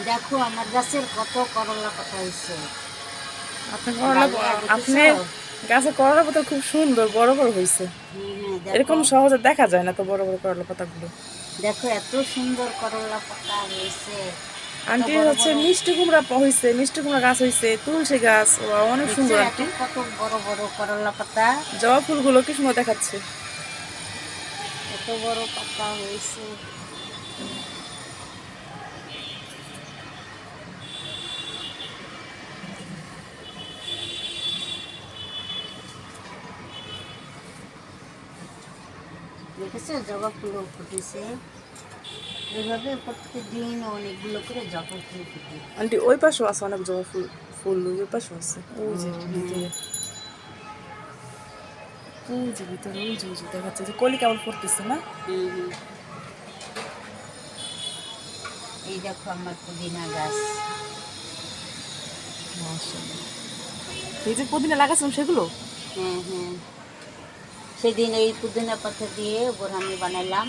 দেখো আমার গাছের কত করলা পাতা হয়েছে। আপনি করলা, আপনি গাছে করলা পাতা খুব সুন্দর বড় বড় হয়েছে। দেখো এরকম সহজে দেখা যায় না তো বড় বড় করলা পাতাগুলো। দেখো এত সুন্দর করলা পাতা হয়েছে, কত আন্টি বড় হচ্ছে বড় মিষ্টি কুমড়া হয়েছে, মিষ্টি কুমড়া গাছ হয়েছে, তুলসী গাছ, ও অনেক দেখছো, সুন্দর এত আন্টি। কত বড় বড় করলা পাতা, জবা ফুলগুলো কি সুন্দর দেখাচ্ছে। এত বড় পাতা হয়েছে। দেখেছো জবা ফুলও ফুটেছে। এইভাবে প্রত্যেকদিন অনেকগুলো করে জবা ফুল ফুটে। আন্টি ওই পাশেও আছে অনেক জবা ফুল, ফুল ওই পাশেও আছে, ওই যে ভিতরে, ওই যে ভিতরে, ওই যে দেখাচ্ছে যে কলি কেমন পড়তেছে না। হুম হুম এই দেখো আমার পুদিনা গাছ। মাশাআল্লাহ। এই যে পুদিনা লাগাচ্ছিলাম সেগুলো। হ্যাঁ, সেদিন এই পুদিনা পাতা দিয়ে বোরহানি বানাইলাম।